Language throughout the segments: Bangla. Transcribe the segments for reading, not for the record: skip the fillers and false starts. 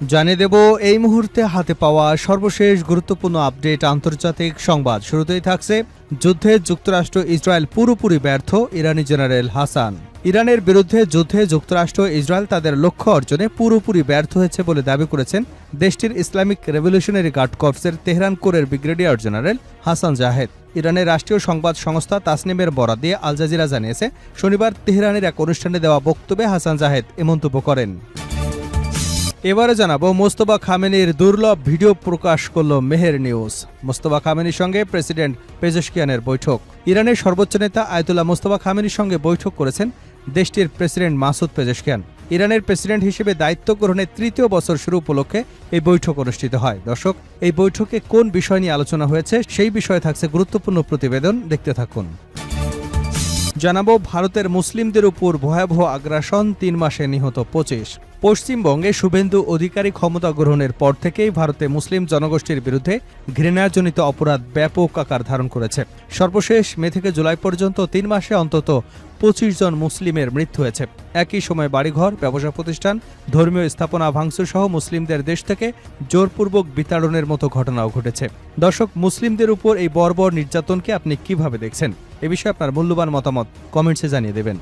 জানিয়ে দেব এই মুহূর্তে হাতে পাওয়া সর্বশেষ গুরুত্বপূর্ণ আপডেট আন্তর্জাতিক সংবাদ। শুরুতেই থাকছে যুদ্ধে যুক্তরাষ্ট্র ইসরায়েল পুরোপুরি ব্যর্থ, ইরানি জেনারেল হাসান। ইরানের বিরুদ্ধে যুদ্ধে যুক্তরাষ্ট্র ইসরায়েল তাদের লক্ষ্য অর্জনে পুরোপুরি ব্যর্থ হয়েছে বলে দাবি করেছেন দেশটির ইসলামিক রেভলিউশনারি গার্ড কর্পসের তেহরান কোরের ব্রিগেডিয়ার জেনারেল হাসান জাহেদ। ইরানের রাষ্ট্রীয় সংবাদ সংস্থা তাসনিমের বরাত দিয়ে আল জাজিরা জানিয়েছে, শনিবার তেহরানের এক অনুষ্ঠানে দেওয়া বক্তব্যে হাসান জাহেদ এ মন্তব্য করেন। এবারে জানাবো মোস্তফা খামেনির দুর্লভ ভিডিও প্রকাশ করল মেহের নিউজ। মোস্তফা খামেনির সঙ্গে প্রেসিডেন্ট পেজেশকিয়ানের বৈঠক। ইরানের সর্বোচ্চ নেতা আয়াতুল্লাহ মোস্তফা খামেনির সঙ্গে বৈঠক করেছেন দেশটির প্রেসিডেন্ট মাসুদ পেজেশকিয়ান। ইরানের প্রেসিডেন্ট হিসেবে দায়িত্ব গ্রহণের ৩য় বছর শুরু উপলক্ষে এই বৈঠক অনুষ্ঠিত হয়। দর্শক, এই বৈঠকে কোন বিষয় নিয়ে আলোচনা হয়েছে সেই বিষয়ে থাকছে গুরুত্বপূর্ণ প্রতিবেদন, দেখতে থাকুন। জানাবো ভারতের মুসলিমদের উপর ভয়াবহ আগ্রাসন, ৩ মাসে নিহত ২৫। পশ্চিমবঙ্গে শুভেন্দু অধিকারী ক্ষমতা গ্রহণের পর থেকেই ভারতে মুসলিম জনগোষ্ঠীর বিরুদ্ধে ঘৃণাজনিত অপরাধ ব্যাপক আকার ধারণ করেছে। সর্বশেষ মে থেকে জুলাই পর্যন্ত ৩ মাসে অন্তত ২৫ জন মুসলিমের মৃত্যু হয়েছে। একই সময় বাড়িঘর, ব্যবসা প্রতিষ্ঠান, ধর্মীয় স্থাপনা ভাঙচুর সহ মুসলিমদের দেশ থেকে জোরপূর্বক বিতাড়নের মতো ঘটনাও ঘটেছে। দর্শক, মুসলিমদের উপর এই বর্বর নির্যাতনকে আপনি কিভাবে দেখছেন? এ বিষয়ে আপনার মূল্যবান মতামত কমেন্টসে জানিয়ে দেবেন।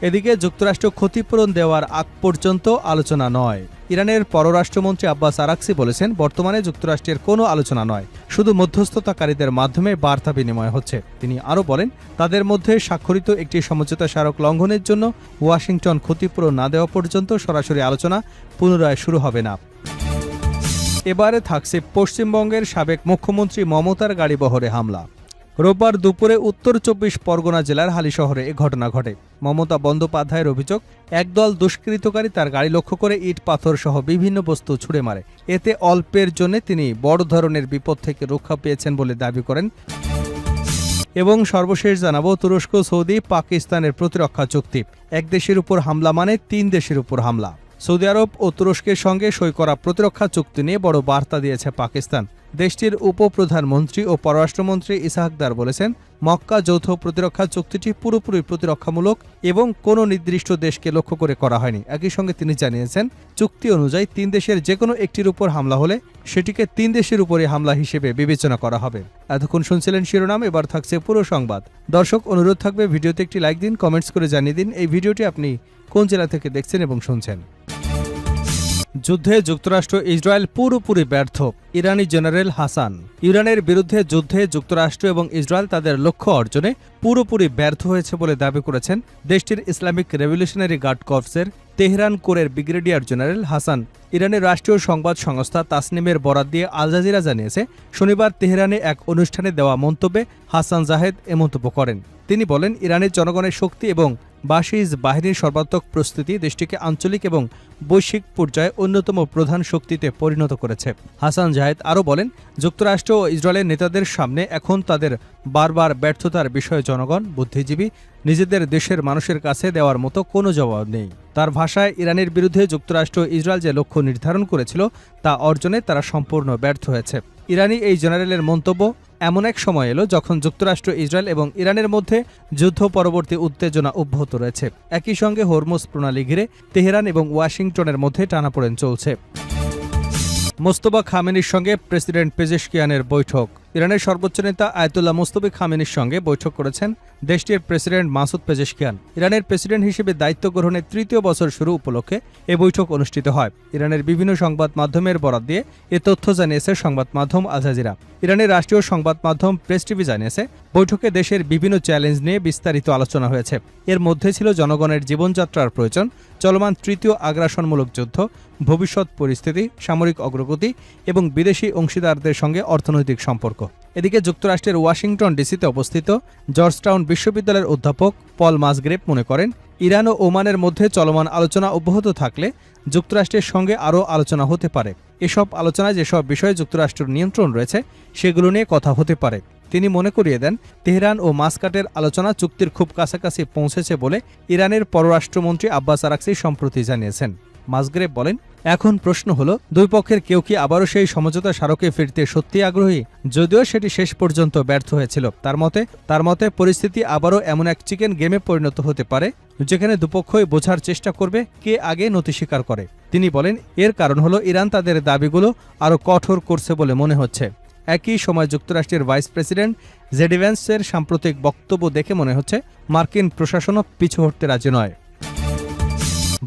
এদিকে যুক্তরাষ্ট্র ক্ষতিপূরণ দেওয়ার আগ পর্যন্ত আলোচনা নয়। ইরানের পররাষ্ট্রমন্ত্রী আব্বাস আরাকচি বলেছেন, বর্তমানে যুক্তরাষ্ট্রের কোনো আলোচনা নয়, শুধু মধ্যস্থতাকারীদের মাধ্যমে বার্তা বিনিময় হচ্ছে। তিনি আরও বলেন, তাদের মধ্যে স্বাক্ষরিত একটি সমঝোতা স্মারক লঙ্ঘনের জন্য ওয়াশিংটন ক্ষতিপূরণ না দেওয়া পর্যন্ত সরাসরি আলোচনা পুনরায় শুরু হবে না। এবারে থাকছে পশ্চিমবঙ্গের সাবেক মুখ্যমন্ত্রী মমতার গাড়িবহরে হামলা। রোববার দুপুরে উত্তর ২৪ পরগনা জেলার হালিশহরে এ ঘটনা ঘটে। মমতা বন্দ্যোপাধ্যায়ের অভিযোগ, একদল দুষ্কৃতকারী তার গাড়ি লক্ষ্য করে ইট পাথর সহ বিভিন্ন বস্তু ছুড়ে মারে। এতে অল্পের জন্য তিনি বড় ধরনের বিপদ থেকে রক্ষা পেয়েছেন বলে দাবি করেন। এবং সর্বশেষ জানাবো তুরস্ক, সৌদি, পাকিস্তানের প্রতিরক্ষা চুক্তি। এক দেশের উপর হামলা মানে ৩ দেশের উপর হামলা। সৌদি আরব ও তুরস্কের সঙ্গে সই করা প্রতিরক্ষা চুক্তি নিয়ে বড় বার্তা দিয়েছে পাকিস্তান। দেশটির উপপ্রধানমন্ত্রী ও পররাষ্ট্রমন্ত্রী ইসহাক দার বলেছেন, মক্কা যৌথ প্রতিরক্ষা চুক্তিটি পুরোপুরি প্রতিরক্ষামূলক এবং কোনো নির্দিষ্ট দেশকে লক্ষ্য করে করা হয়নি। একই সঙ্গে তিনি জানিয়েছেন, চুক্তি অনুযায়ী ৩ দেশের যে কোনো একটির উপর হামলা হলে সেটিকে ৩ দেশের উপরে হামলা হিসেবে বিবেচনা করা হবে। এতক্ষণ শুনছিলেন শিরোনাম, এবার থাকছে পুরো সংবাদ। দর্শক, অনুরোধ থাকবে ভিডিওতে একটি লাইক দিন, কমেন্টস করে জানিয়ে দিন এই ভিডিওটি আপনি কোন জেলা থেকে দেখছেন এবং শুনছেন। যুদ্ধে যুক্তরাষ্ট্র ইসরায়েল পুরোপুরি ব্যর্থ, ইরানি জেনারেল হাসান। ইরানের বিরুদ্ধে যুদ্ধে যুক্তরাষ্ট্র এবং ইসরায়েল তাদের লক্ষ্য অর্জনে পুরোপুরি ব্যর্থ হয়েছে বলে দাবি করেছেন দেশটির ইসলামিক রেভলিউশনারি গার্ড কর্পসের তেহরান কোরের ব্রিগেডিয়ার জেনারেল হাসান। ইরানের রাষ্ট্রীয় সংবাদ সংস্থা তাসনিমের বরাত দিয়ে আল জাজিরা জানিয়েছে, শনিবার তেহরানে এক অনুষ্ঠানে দেওয়া মন্তব্যে হাসান জাহেদ এ মন্তব্য করেন। তিনি বলেন, ইরানের জনগণের শক্তি এবং বাশিজ বাহিনীর সর্বাত্মক প্রস্তুতি দেশটিকে আঞ্চলিক এবং বৈশ্বিক পর্যায়ে অন্যতম প্রধান শক্তিতে পরিণত করেছে। হাসান জাহেদ আরও বলেন, যুক্তরাষ্ট্র ও ইসরায়েলের নেতাদের সামনে এখন তাদের বারবার ব্যর্থতার বিষয়ে জনগণ, বুদ্ধিজীবী, নিজেদের দেশের মানুষের কাছে দেওয়ার মতো কোনো জবাব নেই। তার ভাষায়, ইরানের বিরুদ্ধে যুক্তরাষ্ট্র ইসরায়েল যে লক্ষ্য নির্ধারণ করেছিল তা অর্জনে তারা সম্পূর্ণ ব্যর্থ হয়েছে। ইরানি এই জেনারেলের মন্তব্য এমন এক সময় এলো যখন যুক্তরাষ্ট্র, ইসরায়েল এবং ইরানের মধ্যে যুদ্ধ পরবর্তী উত্তেজনা অব্যাহত রয়েছে। একই সঙ্গে হরমুজ প্রণালী ঘিরে তেহরান এবং ওয়াশিংটনের মধ্যে টানাপোড়েন চলছে। মোস্তফা খামেনির সঙ্গে প্রেসিডেন্ট পেজেশকিয়ানের বৈঠক। ইরানের সর্বোচ্চ নেতা আয়াতুল্লাহ মোস্তফা খামেনির সঙ্গে বৈঠক করেছেন দেশটির প্রেসিডেন্ট মাসুদ পেজেশকিয়ান। ইরানের প্রেসিডেন্ট হিসেবে দায়িত্ব গ্রহণের ৩য় বছর শুরু উপলক্ষে এ বৈঠক অনুষ্ঠিত হয়। ইরানের বিভিন্ন সংবাদ মাধ্যমের বরাত দিয়ে এ তথ্য জানিয়েছে সংবাদ মাধ্যম আল জাজিরা। ইরানের রাষ্ট্রীয় সংবাদ মাধ্যম প্রেস টিভি জানিয়েছে, বৈঠকে দেশের বিভিন্ন চ্যালেঞ্জ নিয়ে বিস্তারিত আলোচনা হয়েছে। এর মধ্যে ছিল জনগণের জীবনযাত্রার প্রয়োজন, চলমান ৩য় আগ্রাসনমূলক যুদ্ধ, ভবিষ্যৎ পরিস্থিতি, সামরিক অগ্রগতি এবং বিদেশি অংশীদারদের সঙ্গে অর্থনৈতিক সম্পর্ক। এদিকে যুক্তরাষ্ট্রের ওয়াশিংটন ডিসিতে অবস্থিত জর্জটাউন বিশ্ববিদ্যালয়ের অধ্যাপক পল মাসগ্রেভ মনে করেন, ইরান ও ওমানের মধ্যে চলমান আলোচনা অব্যাহত থাকলে যুক্তরাষ্ট্রের সঙ্গে আরও আলোচনা হতে পারে। এসব আলোচনায় যেসব বিষয়ে যুক্তরাষ্ট্রের নিয়ন্ত্রণ রয়েছে সেগুলো নিয়ে কথা হতে পারে। তিনি মনে করিয়ে দেন, তেহরান ও মাস্কাটের আলোচনা চুক্তির খুব কাছাকাছি পৌঁছেছে বলে ইরানের পররাষ্ট্রমন্ত্রী আব্বাস আরাকচি সম্প্রতি জানিয়েছেন। মাসগ্রেভ বলেন, এখন প্রশ্ন হলো দুই পক্ষের কেউ কি আবারও সেই সমঝোতা স্মারকে ফিরতে সত্যি আগ্রহী, যদিও সেটি শেষ পর্যন্ত ব্যর্থ হয়েছিল। তার মতে পরিস্থিতি আবারও এমন এক চিকেন গেমে পরিণত হতে পারে যেখানে দুপক্ষই বোঝার চেষ্টা করবে কে আগে নতি স্বীকার করে। তিনি বলেন, এর কারণ হলো ইরান তাদের দাবিগুলো আরও কঠোর করছে বলে মনে হচ্ছে। একই সময় যুক্তরাষ্ট্রের ভাইস প্রেসিডেন্ট জেডি ভ্যান্সের সাম্প্রতিক বক্তব্য দেখে মনে হচ্ছে মার্কিন প্রশাসনও পিছু হটতে রাজি নয়।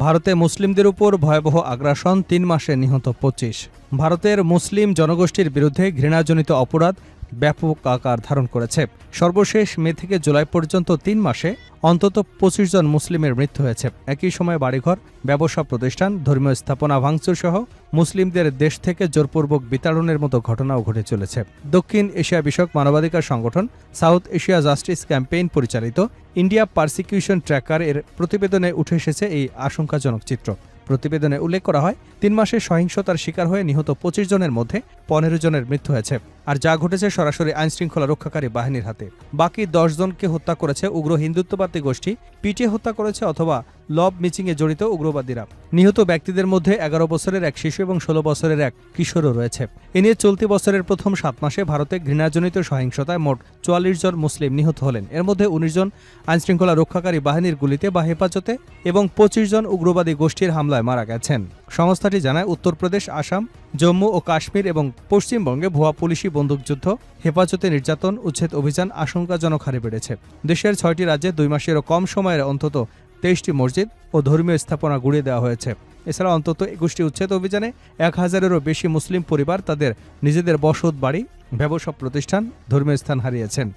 ভারতে মুসলিমদের উপর ভয়াবহ আগ্রাসন, ৩ মাসে নিহত ২৫। ভারতের মুসলিম জনগোষ্ঠীর বিরুদ্ধে ঘৃণাজনিত অপরাধ ব্যাপক আকার ধারণ করেছে। সর্বশেষ মে থেকে জুলাই পর্যন্ত ৩ মাসে অন্তত ২৫ জন মুসলিমের মৃত্যু হয়েছে। একই সময় বাড়িঘর, ব্যবসা প্রতিষ্ঠান, ধর্মীয় স্থাপনা ভাঙচুর সহ মুসলিমদের দেশ থেকে জোরপূর্বক বিতাড়নের মতো ঘটনাও ঘটে চলেছে। দক্ষিণ এশিয়া বিষয়ক মানবাধিকার সংগঠন সাউথ এশিয়া জাস্টিস ক্যাম্পেইন পরিচালিত ইন্ডিয়া পারসিকিউশন ট্র্যাকার এর প্রতিবেদনে উঠে এসেছে এই আশঙ্কাজনক চিত্র। প্রতিবেদনে উল্লেখ করা হয়, ৩ মাসে সহিংসতার শিকার হয়ে নিহত ২৫ জনের মধ্যে ১৫ জনের মৃত্যু হয়েছে, আর যা ঘটেছে সরাসরি আইনশৃঙ্খলা রক্ষাকারী বাহিনীর হাতে। বাকি ১০ জনকে হত্যা করেছে উগ্র হিন্দুত্ববাদী গোষ্ঠী, পিটিয়ে হত্যা করেছে অথবা লব মিচিংয়ে জড়িত উগ্রবাদীরা। নিহত ব্যক্তিদের মধ্যে ১১ বছরের এক শিশু এবং ১৬ বছরের এক কিশোরও রয়েছে। এ নিয়ে চলতি বছরের প্রথম ৭ মাসে ভারতে ঘৃণাজনিত সহিংসতায় মোট ৪৪ জন মুসলিম নিহত হলেন। এর মধ্যে ১৯ জন আইনশৃঙ্খলা রক্ষাকারী বাহিনীর গুলিতে বা হেফাজতে এবং ২৫ জন উগ্রবাদী গোষ্ঠীর হামলায় মারা গেছেন। সংস্থাটি জানায়, উত্তরপ্রদেশ, আসাম, জম্মু ও কাশ্মীর এবং পশ্চিমবঙ্গে ভুয়া পুলিশি বন্দুকযুদ্ধ, হেফাজতে নির্যাতন, উচ্ছেদ অভিযান আশঙ্কাজনক হারে বেড়েছে। দেশের ৬টি রাজ্যে ২ মাসেরও কম সময়ের অন্তত ২৩টি মসজিদ ও ধর্মীয় স্থাপনা গুঁড়িয়ে দেওয়া হয়েছে। এছাড়া অন্তত ২১টি উচ্ছেদ অভিযানে ১,০০০-এরও বেশি মুসলিম পরিবার তাদের নিজেদের বসত বাড়ি, ব্যবসা প্রতিষ্ঠান, ধর্মীয় স্থান হারিয়েছেন।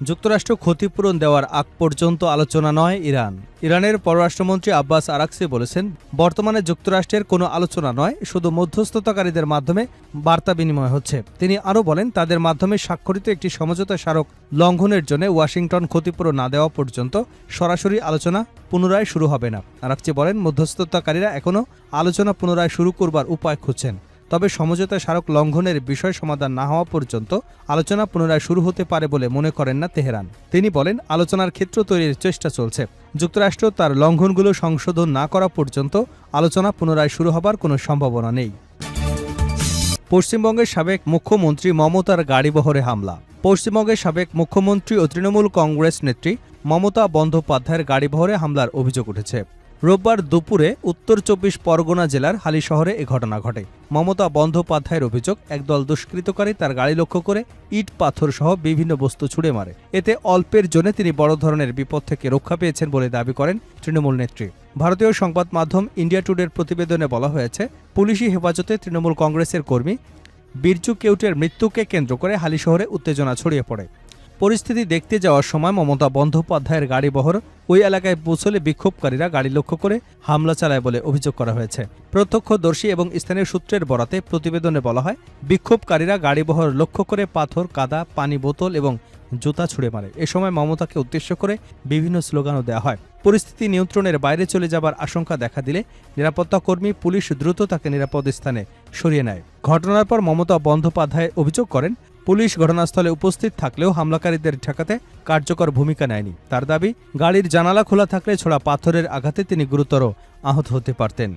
যুক্তরাষ্ট্র ক্ষতিপূরণ দেওয়ার আগ পর্যন্ত আলোচনা নয় ইরান। ইরানের পররাষ্ট্রমন্ত্রী আব্বাস আরাকচি বলেছেন, বর্তমানে যুক্তরাষ্ট্রের কোনো আলোচনা নয়, শুধু মধ্যস্থতাকারীদের মাধ্যমে বার্তা বিনিময় হচ্ছে। তিনি আরও বলেন, তাদের মাধ্যমে স্বাক্ষরিত একটি সমঝোতা স্মারক লঙ্ঘনের জন্য ওয়াশিংটন ক্ষতিপূরণ না দেওয়া পর্যন্ত সরাসরি আলোচনা পুনরায় শুরু হবে না। আরাকচি বলেন, মধ্যস্থতাকারীরা এখনও আলোচনা পুনরায় শুরু করবার উপায় খুঁজছেন, তবে সমঝোতা স্মারক লঙ্ঘনের বিষয় সমাধান না হওয়া পর্যন্ত আলোচনা পুনরায় শুরু হতে পারে বলে মনে করেন না তেহরান। তিনি বলেন, আলোচনার ক্ষেত্র তৈরির চেষ্টা চলছে। যুক্তরাষ্ট্র তার লঙ্ঘনগুলো সংশোধন না করা পর্যন্ত আলোচনা পুনরায় শুরু হবার কোনো সম্ভাবনা নেই। পশ্চিমবঙ্গের সাবেক মুখ্যমন্ত্রী মমতার গাড়িবহরে হামলা। পশ্চিমবঙ্গের সাবেক মুখ্যমন্ত্রী ও তৃণমূল কংগ্রেস নেত্রী মমতা বন্দ্যোপাধ্যায়ের গাড়িবহরে হামলার অভিযোগ উঠেছে। রোববার দুপুরে উত্তর ২৪ পরগনা জেলার হালিশহরে এ ঘটনা ঘটে। মমতা বন্দ্যোপাধ্যায়ের অভিযোগ, একদল দুষ্কৃতকারী তার গাড়ি লক্ষ্য করে ইট পাথর সহ বিভিন্ন বস্তু ছুড়ে মারে। এতে অল্পের জন্য তিনি বড় ধরনের বিপদ থেকে রক্ষা পেয়েছেন বলে দাবি করেন তৃণমূল নেত্রী। ভারতীয় সংবাদ মাধ্যম ইন্ডিয়া টুডের প্রতিবেদনে বলা হয়েছে, পুলিশি হেফাজতে তৃণমূল কংগ্রেসের কর্মী বিরজু কেউটের মৃত্যুকে কেন্দ্র করে হালিশহরে উত্তেজনা ছড়িয়ে পড়ে। পরিস্থিতি দেখতে যাওয়ার সময় মমতা বন্দ্যোপাধ্যায়ের গাড়িবহর ওই এলাকায় পৌঁছলে বিক্ষোভকারীরা গাড়ি লক্ষ্য করে হামলা চালায় বলে অভিযোগ করা হয়েছে। প্রত্যক্ষদর্শী এবং স্থানীয় সূত্রের বরাতে প্রতিবেদনে বলা হয়, বিক্ষোভকারীরা গাড়িবহর লক্ষ্য করে পাথর, কাদা, পানি বোতল এবং জুতা ছুড়ে মারে। এ সময় মমতাকে উদ্দেশ্য করে বিভিন্ন স্লোগানও দেওয়া হয়। পরিস্থিতি নিয়ন্ত্রণের বাইরে চলে যাবার আশঙ্কা দেখা দিলে নিরাপত্তাকর্মী, পুলিশ দ্রুত তাকে নিরাপদ স্থানে সরিয়ে নেয়। ঘটনার পর মমতা বন্দ্যোপাধ্যায় অভিযোগ করেন, পুলিশ ঘটনাস্থলে উপস্থিত থাকলেও হামলাকারীদের ঠেকাতে কার্যকর ভূমিকা নেয়নি। তার দাবি, গাড়ির জানালা খোলা থাকলে ছোড়া পাথরের আঘাতে তিনি গুরুতর আহত হতে পারতেন।